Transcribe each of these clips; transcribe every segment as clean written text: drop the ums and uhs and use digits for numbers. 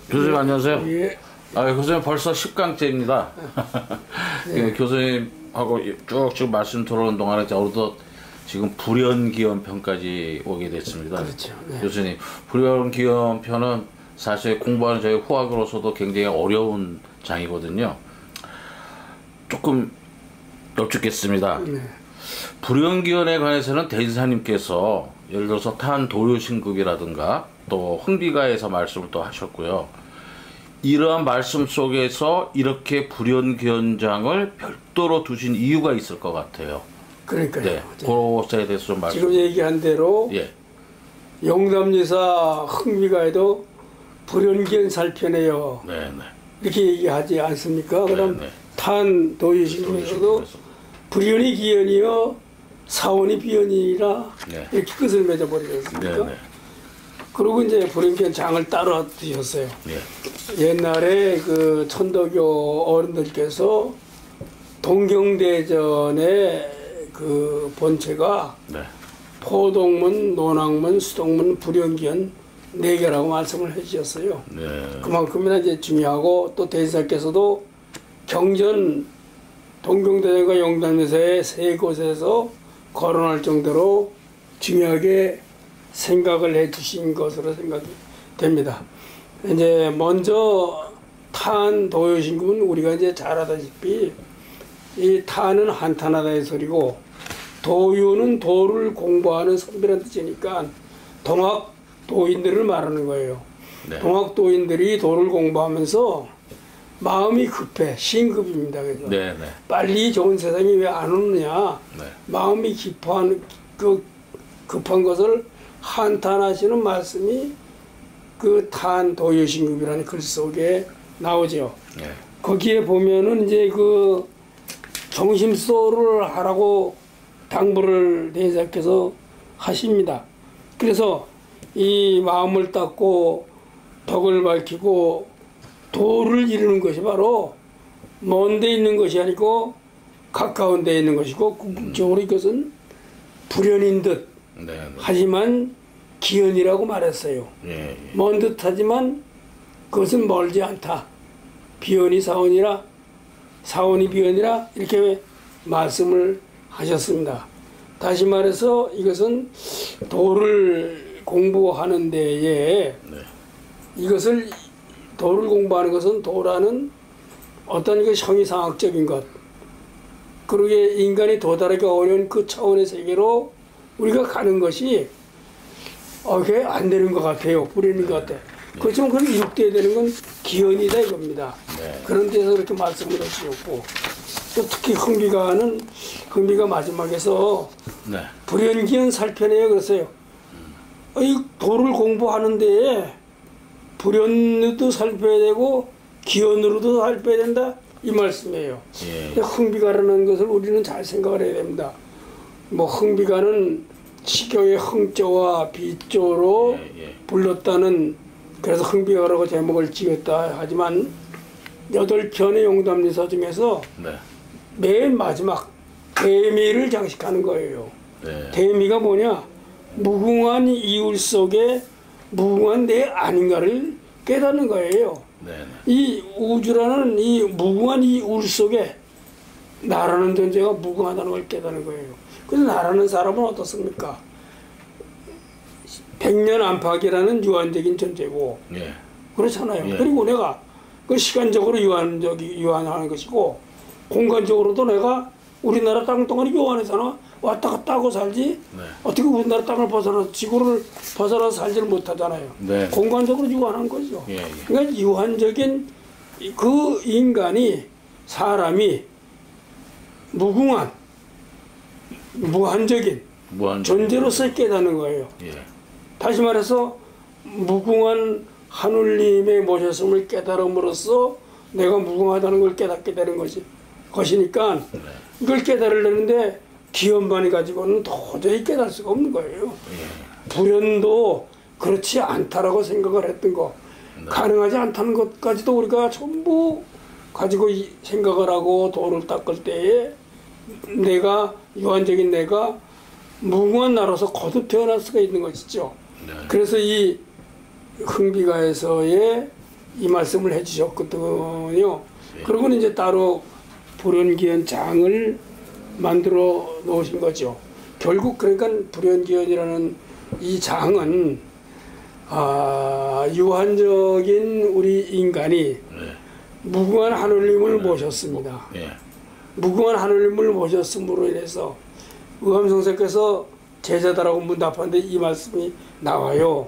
교수님 안녕하세요. 예. 교수님 벌써 10강째입니다. 네. 교수님하고 쭉쭉 말씀 들어오는 동안에 어느덧 지금 불연기원편까지 오게 됐습니다. 그렇죠. 네. 교수님, 불연기원편은 사실 공부하는 저희 후학으로서도 굉장히 어려운 장이거든요. 조금 여쭙겠습니다. 네. 불연기원에 관해서는 대지사님께서 예를 들어서 탄도요신급이라든가 또 흥비가에서 말씀을 또 하셨고요. 이러한 말씀 속에서 이렇게 불연기원장을 별도로 두신 이유가 있을 것 같아요. 그러니까요. 네, 그것에 대해서 좀 말씀. 지금 얘기한 대로 예. 영담리사 흥비가에도 불연기원 살펴내요. 네, 네. 이렇게 얘기하지 않습니까? 그럼 네. 탄도요신급에서도 불연이 기연이요 사원이 비연이라 네. 이렇게 끝을 맺어버리지 않습니까? 네, 네. 그리고 이제 불연기원 장을 따로 드셨어요. 네. 옛날에 그 천도교 어른들께서 동경대전의 그 본체가 네. 포동문, 논학문, 수동문, 불연기원 4개라고 말씀을 해주셨어요. 네. 그만큼이나 이제 중요하고 또 대지사께서도 경전 동경대전과 영담리사의 3곳에서 거론할 정도로 중요하게 생각을 해 주신 것으로 생각이 됩니다. 이제 먼저 탄 도요신급은 우리가 이제 잘 알다시피 이 탄은 한탄하다의 소리고 도유는 도를 공부하는 선비라는 뜻이니까 동학 도인들을 말하는 거예요. 네. 동학 도인들이 도를 공부하면서 마음이 급해 신급입니다. 그래서 네, 네. 빨리 좋은 세상이 왜 안 오느냐. 네. 마음이 급한 것을 한탄하시는 말씀이 그 탄 도요신급이라는 글 속에 나오죠. 네. 거기에 보면은 이제 그 정심소를 하라고 당부를 대사께서 하십니다. 그래서 이 마음을 닦고 덕을 밝히고 도를 이루는 것이 바로 먼 데 있는 것이 아니고 가까운 데 있는 것이고 궁극적으로 이것은 불연인 듯 네, 네. 하지만 기연이라고 말했어요. 예, 예. 먼 듯 하지만 그것은 멀지 않다. 비연이 사원이라 사원이 비연이라 이렇게 말씀을 하셨습니다. 다시 말해서 이것은 도를 공부하는 데에 네. 이것을 도를 공부하는 것은 도라는 어떤 그 형이상학적인 것 그러게 인간이 도달하기 어려운 그 차원의 세계로 우리가 가는 것이 그게 안 되는 것 같아요. 불행인 것 같아. 그렇지만 그걸 이룩돼야 되는 건 기연이다 이겁니다. 네. 그런 데서 그렇게 말씀을 하시었고 또 특히 흥비가 마지막에서 네. 불연기연 살펴내요 그랬어요. 이 도를 공부하는데 불연으로도 살펴야 되고 기연으로도 살펴야 된다 이 말씀이에요. 예. 흥비가라는 것을 우리는 잘 생각을 해야 됩니다. 뭐 흥비가는 시경의 흥조와 비조로 예. 불렀다는 그래서 흥비가라고 제목을 지었다 하지만 8편의 용담리사 중에서 네. 맨 마지막 대미를 장식하는 거예요. 네. 대미가 뭐냐? 무궁한 이울 속에 무궁한 내 아닌가를 깨닫는 거예요. 네. 이 우주라는 이 무궁한 이 울 속에 나라는 존재가 무궁하다는 걸 깨닫는 거예요. 그래서 나라는 사람은 어떻습니까? 백년 안팎이라는 유한적인 존재고 예. 그렇잖아요. 예. 그리고 내가 그 시간적으로 유한하는 것이고 공간적으로도 내가 우리나라 땅덩어리 요한해서나 왔다 갔다 하고 살지 네. 어떻게 우리나라 땅을 벗어나서 지구를 벗어나서 살지를 못하잖아요. 네. 공간적으로 유한한 거죠. 예. 그러니까 유한적인 그 인간이 사람이 무궁한 무한적인 존재로서 깨닫는 거예요. 예. 다시 말해서 무궁한 하늘님의 모셨음을 깨달음으로써 내가 무궁하다는 걸 깨닫게 되는 것이니까 네. 이걸 깨달으려는데 기연만이 가지고는 도저히 깨달을 수가 없는 거예요. 예. 불연도 그렇지 않다라고 생각을 했던 거 네. 가능하지 않다는 것까지도 우리가 전부 가지고 생각을 하고 도를 닦을 때에 내가 유한적인 내가 무궁한 나라로서 거듭 태어날 수가 있는 것이죠. 네. 그래서 이 흥비가에서의 이 말씀을 해주셨거든요. 그러고는 이제 따로 불연기원장을 만들어 놓으신 거죠. 결국 그러니까 불연기원이라는 이 장은 유한적인 우리 인간이 무궁한 하느님을 모셨습니다. 무궁한 하느님을 모셨음으로 인해서 의암성사께서 제자다라고 문답하는데 이 말씀이 나와요.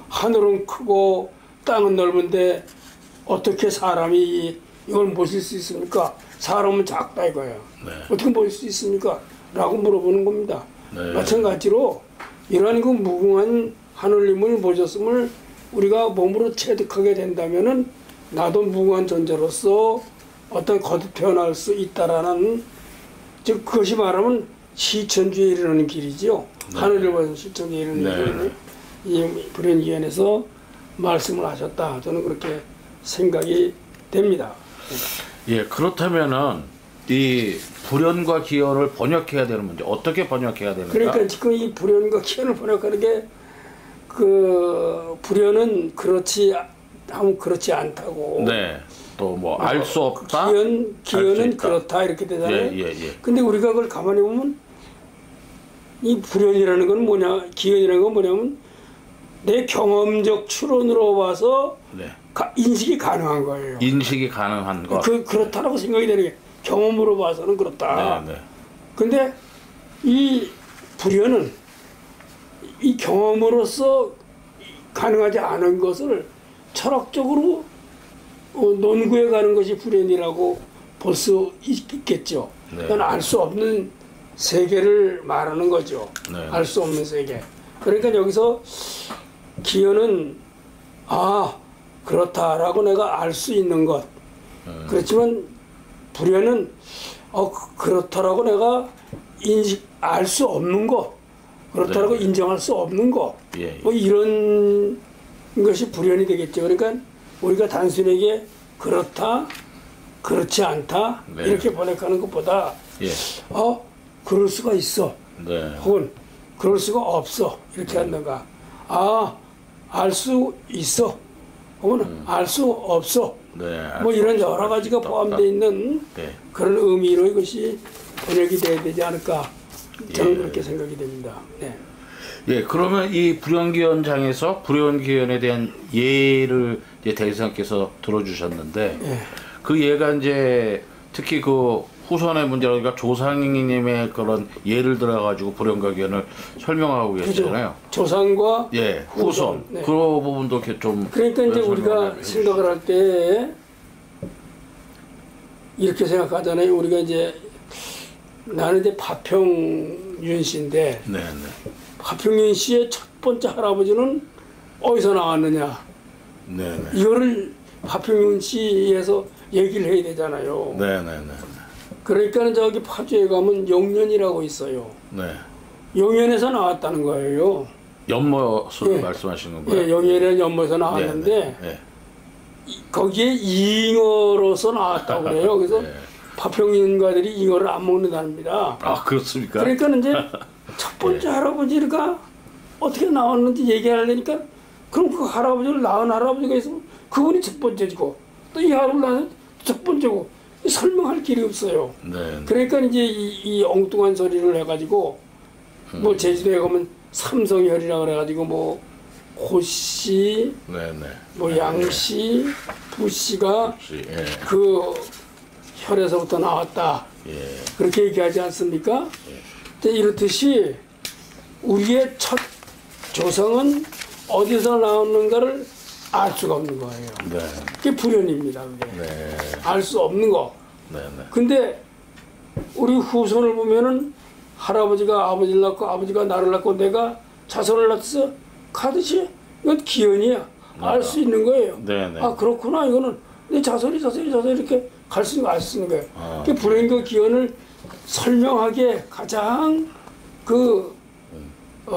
하늘은 크고 땅은 넓은데 어떻게 사람이 이걸 모실 수 있습니까? 사람은 작다 이거예요. 어떻게 모실 수 있습니까? 라고 물어보는 겁니다. 마찬가지로 이러한 그 무궁한 하느님을 모셨음을 우리가 몸으로 체득하게 된다면은 나도 무궁한 존재로서 어떤 거듭 태어날 수 있다라는, 즉 그것이 말하면 시천주에 이르는 길이죠. 하늘을 보는 시천주에 이르는 길을 이 불연기원에서 말씀을 하셨다. 저는 그렇게 생각이 됩니다. 예, 그렇다면은 이 불연과 기원을 번역해야 되는 문제 어떻게 번역해야 되는가? 그러니까 지금 이 불연과 기원을 번역하는 게 그 불연은 그렇지 하면 그렇지 않다고. 네. 또 뭐 알 수 없다. 기원은 그렇다 이렇게 되잖아요. 근데 우리가 그걸 가만히 보면 이 불연이라는 건 뭐냐, 기원이라는 건 뭐냐면 내 경험적 추론으로 봐서 인식이 가능한 거예요. 인식이 가능한 것. 그렇다라고 생각이 되는 게 경험으로 봐서는 그렇다. 근데 이 불연은 이 경험으로서 가능하지 않은 것을 철학적으로 논구해 가는 것이 불연이라고 볼 수 있겠죠. 그건 알 수 없는 세계를 말하는 거죠. 알 수 없는 세계. 그러니까 여기서 기원은 그렇다라고 내가 알 수 있는 것. 그렇지만 불연은 그렇다라고 내가 알 수 없는 것. 그렇다라고 인정할 수 없는 것. 뭐 이런 것이 불연이 되겠죠. 그러니까 우리가 단순하게 그렇다, 그렇지 않다 이렇게 번역하는 것보다 그럴 수가 있어. 혹은 그럴 수가 없어. 이렇게 한다가 알 수 있어. 혹은 알 수 없어. 뭐 이런 여러 가지가 포함되어 있는 그런 의미로 이것이 번역이 돼야 되지 않을까. 저는 그렇게 생각이 됩니다. 예, 그러면 이 불연기원장에서 불연기원에 대한 예를 이제 대리사님께서 들어주셨는데 그 예가 이제 특히 그 후손의 문제라 그러니까 조상님의 그런 예를 들어가지고 불연과 기원을 설명하고 계시잖아요. 조상과 후손. 그 부분도 이렇게 좀. 그러니까 이제 우리가 생각을 할 때 이렇게 생각하잖아요. 우리가 이제 나는 이제 파평윤 씨인데 파평윤 씨의 첫 번째 할아버지는 어디서 나왔느냐? 이거를 파평윤 씨에서 얘기를 해야 되잖아요. 그러니까는 저기 파주에 가면 영년이라고 있어요. 영년에서 나왔다는 거예요. 연못을 말씀하시는 거예요? 영년이라는 연못에서 나왔는데 거기에 잉어로서 나왔다고 그래요. 그래서 파평인가들이 잉어를 안 먹는답니다. 그렇습니까? 그러니까 이제 첫 번째 할아버지가 어떻게 나왔는지 얘기하려니까 그럼 그 할아버지를 낳은 할아버지가 있으면 그분이 첫 번째고 또 이 할아버지를 낳은 첫 번째고 설명할 길이 없어요. 그러니까 이제 이 엉뚱한 소리를 해가지고 뭐 제주도에 가면 삼성혈이라 그래가지고 뭐 고씨, 뭐 양씨, 부씨가 그 혈에서부터 나왔다. 그렇게 얘기하지 않습니까? 이렇듯이 우리의 첫 조상은 어디서 나오는가를 알 수가 없는 거예요. 그게 불연입니다. 알 수 없는 거. 근데 우리 후손을 보면은 할아버지가 아버지를 낳고 아버지가 나를 낳고 내가 자손을 낳아서 가듯이 이건 기연이야. 알 수 있는 거예요. 그렇구나. 이거는 내 자손이 이렇게 갈 수 있는 거 알 수 있는 거예요. 그 불연과 기연을 설명하기에 가장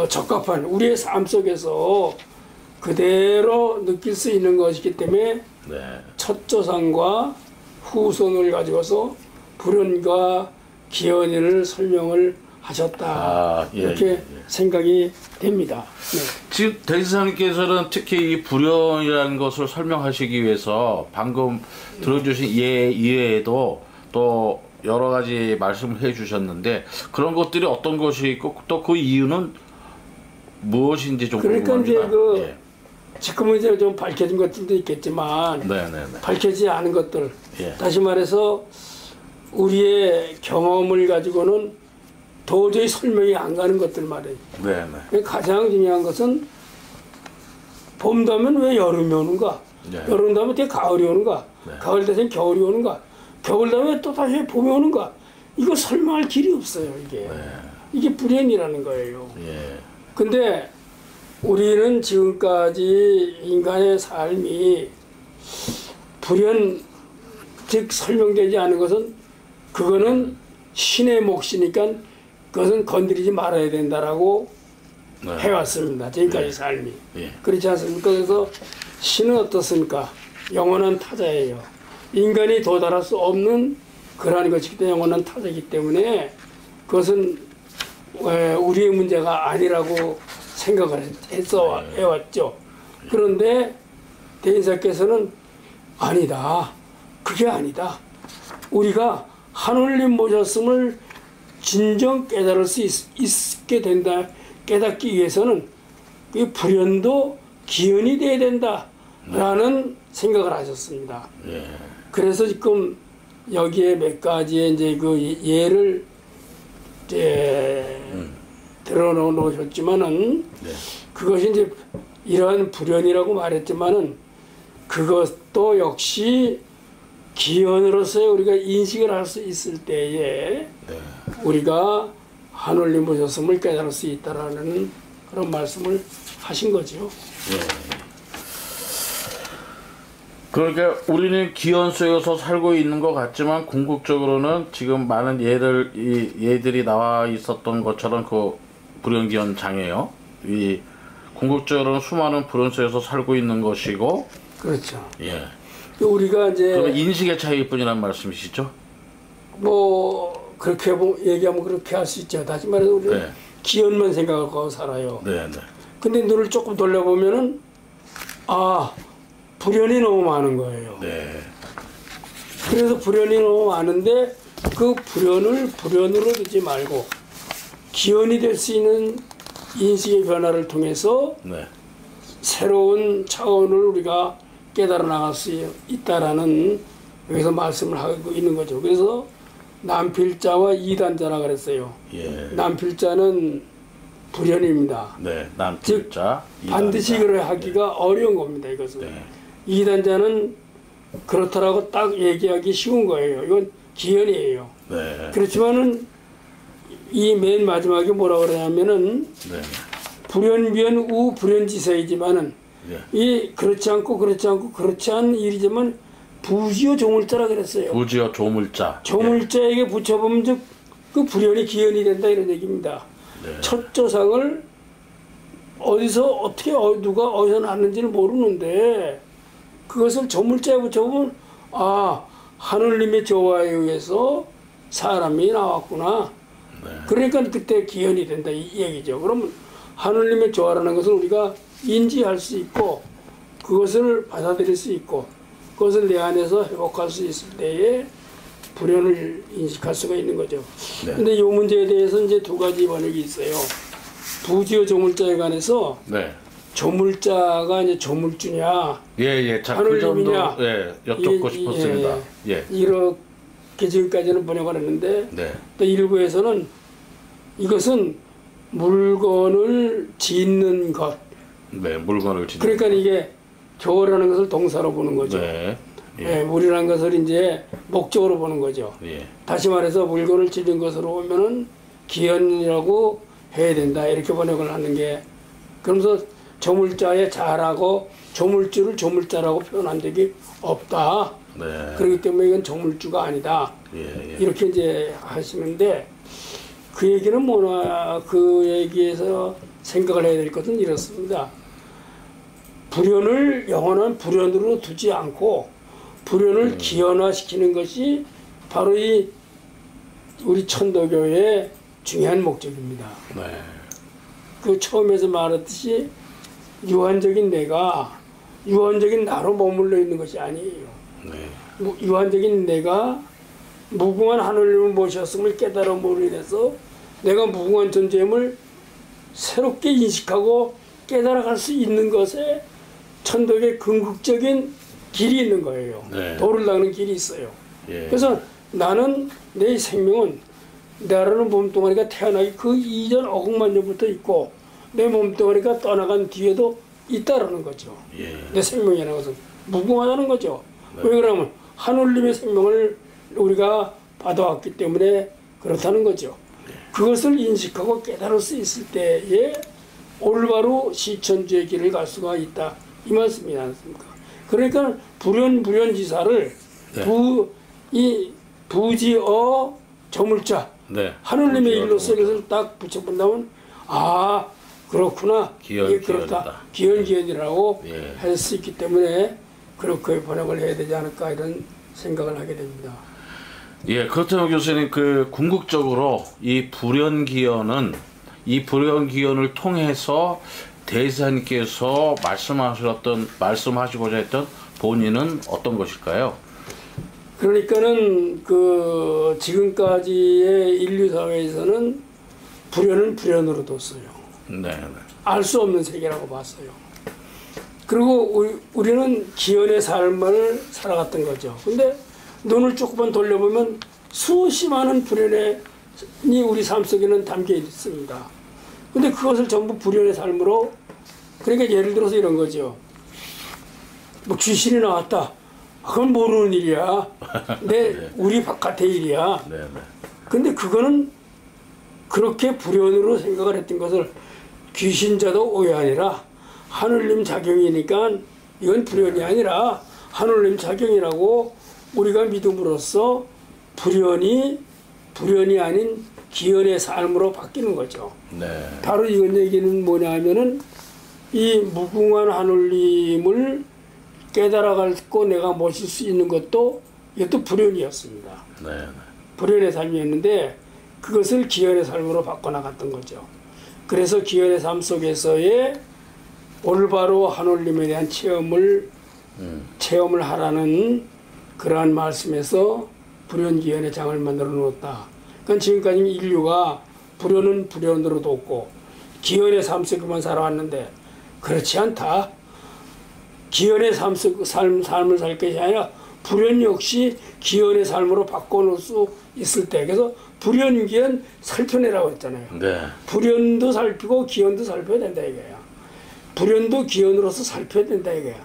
적합한 우리의 삶 속에서 그대로 느낄 수 있는 것이기 때문에 첫 조상과 후손을 가지고서 불연과 기연을 설명을 하셨다. 예, 이렇게 예, 예. 생각이 됩니다. 네. 지금 대지사님께서는 특히 이 불연이라는 것을 설명하시기 위해서 방금 들어주신 예 이외에도 또 여러 가지 말씀을 해주셨는데 그런 것들이 어떤 것이 있고 또 그 이유는 무엇인지 좀 그러니까 궁금합니다. 이제 그 예. 지금은 이제 좀 밝혀진 것들도 있겠지만 네네네. 밝혀지지 않은 것들, 예. 다시 말해서 우리의 경험을 가지고는 도저히 설명이 안 가는 것들 말이에요. 네네. 가장 중요한 것은 봄 되면 왜 여름이 오는가? 네. 여름 되면 또 가을이 오는가? 네. 가을 되면 겨울이 오는가? 겨울 되면 또 다시 봄이 오는가? 이거 설명할 길이 없어요, 이게. 이게 불행이라는 거예요. 예. 근데 우리는 지금까지 인간의 삶이 불연, 즉 설명되지 않은 것은 그거는 신의 몫이니까 그것은 건드리지 말아야 된다라고 네. 해왔습니다. 지금까지 네. 삶이. 예. 그렇지 않습니까? 그래서 신은 어떻습니까? 영원한 타자예요. 인간이 도달할 수 없는 그러한 것이기 때문에 영원한 타자이기 때문에 그것은 우리의 문제가 아니라고 생각을 해왔죠. 그런데 대인사께서는 아니다. 그게 아니다. 우리가 하늘님 모셨음을 진정 깨달을 수 있게 된다. 깨닫기 위해서는 이 불연도 기연이 돼야 된다라는 생각을 하셨습니다. 예. 그래서 지금 여기에 몇 가지의 이제 그 예를 이제 들어놓으셨지만은 네. 그것이 이제 이러한 불연이라고 말했지만은 그것도 역시 기연으로서의 우리가 인식을 할 수 있을 때에 네. 우리가 하늘님 보셨음을 깨달을 수 있다라는 그런 말씀을 하신 거죠. 예. 그러니까 우리는 기현 속에서 살고 있는 것 같지만 궁극적으로는 지금 많은 예들이 나와 있었던 것처럼 그 불연기현 장애요. 이 궁극적으로는 수많은 불연 속에서 살고 있는 것이고. 그렇죠. 예. 우리가 이제 그러면 인식의 차이일 뿐이란 말씀이시죠? 뭐 그렇게 얘기하면 그렇게 할 수 있죠. 다시 말해서 우리는 네. 기연만 생각하고 살아요. 네, 네. 근데 눈을 조금 돌려보면은 불연이 너무 많은 거예요. 네. 그래서 불연이 너무 많은데 그 불연을 불연으로 두지 말고 기연이 될 수 있는 인식의 변화를 통해서 네. 새로운 차원을 우리가 깨달아 나갈 수 있다라는 여기서 말씀을 하고 있는 거죠. 그래서 남필자와 이단자라 그랬어요. 예. 남필자는 불연입니다. 네. 남필자. 반드시 그래 하기가 어려운 겁니다. 이것은. 네. 이단자는 그렇다라고 딱 얘기하기 쉬운 거예요. 이건 기연이에요. 네. 그렇지만은 이 맨 마지막에 뭐라 그러냐면은 네. 불연비연 우 불연지세이지만은 예. 이 그렇지 않은 일이지만 부지어 조물자라 그랬어요. 부지어 조물자. 조물자에게 붙여보면 즉 그 불연이 기연이 된다 이런 얘기입니다. 네. 첫 조상을 어디서 어떻게 누가 어디서 났는지를 모르는데 그것을 조물자에 붙여보면 하늘님의 조화에 의해서 사람이 나왔구나. 네. 그러니까 그때 기연이 된다 이 얘기죠. 그러면 하늘님의 조화라는 것을 우리가 인지할 수 있고 그것을 받아들일 수 있고 그것을 내 안에서 회복할 수 있을 때에 불연을 인식할 수가 있는 거죠. 네. 근데 이 문제에 대해서 이제 두 가지 번역이 있어요. 부지어 조물자에 관해서 네. 조물자가 이제 조물주냐 예. 자, 그 정도 하늘님이냐 여쭙고 싶었습니다. 예. 이렇게 지금까지는 번역을 했는데 네. 또 일부에서는 이것은 물건을 짓는 것. 네. 물건을 짓는. 그러니까 이게 조라는 것을 동사로 보는 거죠. 네. 예, 물이라는 것을 이제 목적으로 보는 거죠. 예. 다시 말해서 물건을 짓는 것으로 보면은 기연이라고 해야 된다. 이렇게 번역을 하는 게 그러면서 조물자에 자라고 조물주를 조물자라고 표현한 적이 없다. 네. 그렇기 때문에 이건 조물주가 아니다. 예. 이렇게 이제 하시는데 그 얘기는 뭐나 그 얘기에서 생각을 해야 될 것은 이렇습니다. 불연을 영원한 불연으로 두지 않고 불연을 기연화시키는 것이 바로 이 우리 천도교의 중요한 목적입니다. 네. 그 처음에서 말했듯이 유한적인 내가 유한적인 나로 머물러 있는 것이 아니에요. 네. 유한적인 내가 무궁한 하늘님을 모셨음을 깨달음으로 인해서 내가 무궁한 존재임을 새롭게 인식하고 깨달아갈 수 있는 것에 천덕의 궁극적인 길이 있는 거예요. 네. 도를 닦는 길이 있어요. 예. 그래서 나는 내 생명은 나라는 몸뚱아리가 태어나기 그 이전 억억만 년부터 있고 내 몸뚱아리가 떠나간 뒤에도 있다라는 거죠. 예. 내 생명이라는 것은 무궁하다는 거죠. 네. 왜 그러면 하늘님의 생명을 우리가 받아왔기 때문에 그렇다는 거죠. 그것을 인식하고 깨달을 수 있을 때에 올바로 시천주의 길을 갈 수가 있다. 이 말씀이지 않습니까? 그러니까 불연지사를 네. 이 부지어 저물자 네. 하늘님의 부지어 일로서 저물자. 이것을 딱 붙여본다면 아 그렇구나 이게 그렇다 기연이라고 예. 할 수 있기 때문에 그렇게 번역을 해야 되지 않을까 이런 생각을 하게 됩니다. 예, 그렇다면 교수님 그 궁극적으로 이 불연기연은 이 불연기연을 통해서 대사님께서 말씀하시고자 했던 본인은 어떤 것일까요? 그러니까는 그 지금까지의 인류 사회에서는 불연은 불연으로 뒀어요. 네. 알 수 없는 세계라고 봤어요. 그리고 우리는 기연의 삶을 살아갔던 거죠. 근데 눈을 조금만 돌려보면 수없이 많은 불연이 우리 삶 속에는 담겨 있습니다. 근데 그것을 전부 불연의 삶으로 그러니까 예를 들어서 이런 거죠. 뭐 귀신이 나왔다. 그건 모르는 일이야. 네. 우리 바깥의 일이야. 네. 네. 근데 그거는 그렇게 불연으로 생각을 했던 것을 귀신자도 오해하니라 하늘님 작용이니까 이건 불연이 아니라 하늘님 작용이라고 우리가 믿음으로써 불연이 아닌 기연의 삶으로 바뀌는 거죠. 네. 바로 이건 얘기는 뭐냐 하면은 이 무궁한 하늘님을 깨달아가고 내가 모실 수 있는 것도 이것도 불연이었습니다. 네. 불연의 삶이었는데 그것을 기연의 삶으로 바꿔나갔던 거죠. 그래서 기연의 삶 속에서의 올바로 하늘님에 대한 체험을 하라는 그러한 말씀에서 불연기연의 장을 만들어 놓았다. 그러니까 지금까지 인류가 불연은 불연으로 뒀고 기연의 삶 속에만 살아왔는데 그렇지 않다. 기연의 삶을 살 것이 아니라 불연 역시 기연의 삶으로 바꿔놓을 수 있을 때 그래서 불연기연 살펴내라고 했잖아요. 네. 불연도 살피고 기연도 살펴야 된다 이거야. 불연도 기연으로서 살펴야 된다 이거야.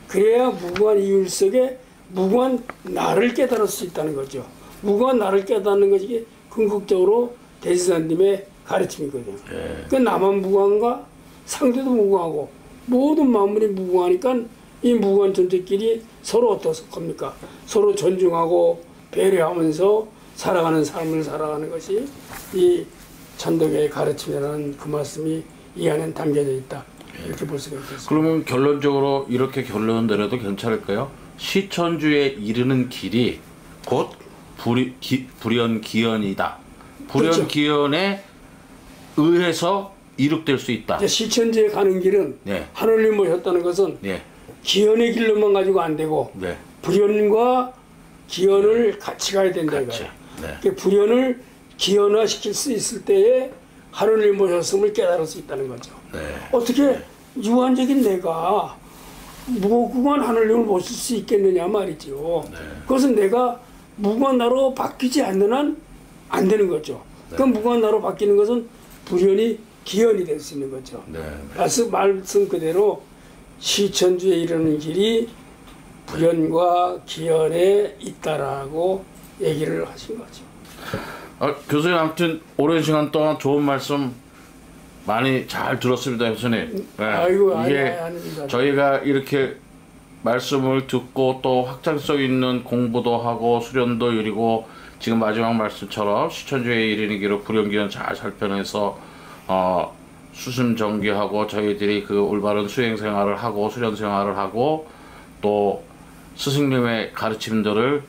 그래야 무궁한 이율 속에 무궁한 나를 깨달을 수 있다는 거죠. 무궁한 나를 깨닫는 것이 궁극적으로 대지사님의 가르침이거든요. 네. 그 나만 무궁한가 상대도 무궁하고 모든 만물이 무궁하니까 이 무궁한 존재끼리 서로 어떻게 겁니까? 서로 존중하고 배려하면서 살아가는 삶을 살아가는 것이 이 천덕의 가르침이라는 그 말씀이 이 안에 담겨져 있다. 이렇게 볼 수가 있겠습니다. 그러면 결론적으로 이렇게 결론 내려도 괜찮을까요? 시천주에 이르는 길이 곧 불연기연이다. 불연기연에 의해서 이룩될 수 있다. 이제 시천주에 가는 길은 네. 하늘님 모셨다는 것은 네. 기연의 길로만 가지고 안 되고 네. 불연과 기연을 같이 가야 된다 같이. 이거야. 네. 그 불연을 기연화시킬 수 있을 때에 하늘님 모셨음을 깨달을 수 있다는 거죠. 네. 어떻게 유한적인 내가 무궁한 하늘님을 모실 수 있겠느냐 말이죠. 네. 그것은 내가 무궁한 나로 바뀌지 않는 한 안 되는 거죠. 네. 그 무궁한 나로 바뀌는 것은 불연이 기연이 될 수 있는 거죠. 네. 말씀 그대로 시천주에 이르는 길이 불연과 기연에 있다라고 얘기를 하신 거죠. 교수님 아무튼 오랜 시간 동안 좋은 말씀 많이 잘 들었습니다, 교수님. 네. 아이고, 이게 아닙니다. 저희가 이렇게 말씀을 듣고 또 확장성 있는 공부도 하고 수련도 이루고 지금 마지막 말씀처럼 시천주에 이르는 길을 불연기연 잘 살펴내서 수심정기하고 저희들이 그 올바른 수행 생활을 하고 수련 생활을 하고 또 스승님의 가르침들을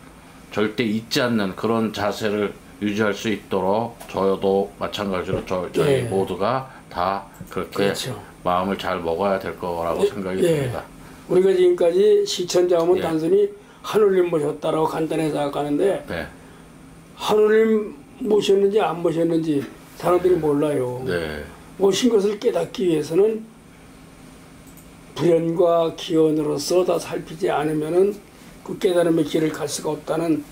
절대 잊지 않는 그런 자세를 유지할 수 있도록 저도 마찬가지로 저희 예. 모두가 다 그렇게 그렇죠. 마음을 잘 먹어야 될 거라고 생각이 듭니다. 우리가 지금까지 시천자 하면 예. 단순히 하늘님 모셨다라고 간단히 생각하는데 네. 하늘님 모셨는지 안 모셨는지 사람들이 몰라요. 네. 모신 것을 깨닫기 위해서는 불연과 기원으로서 다 살피지 않으면은 그 깨달음의 길을 갈 수가 없다는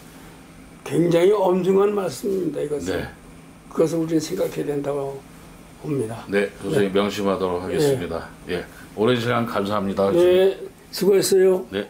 굉장히 엄중한 말씀입니다. 이것은. 네. 그것을 우리는 생각해야 된다고 봅니다. 네, 선생님 명심하도록 하겠습니다. 예. 오랜 시간 감사합니다. 네, 수고했어요. 네.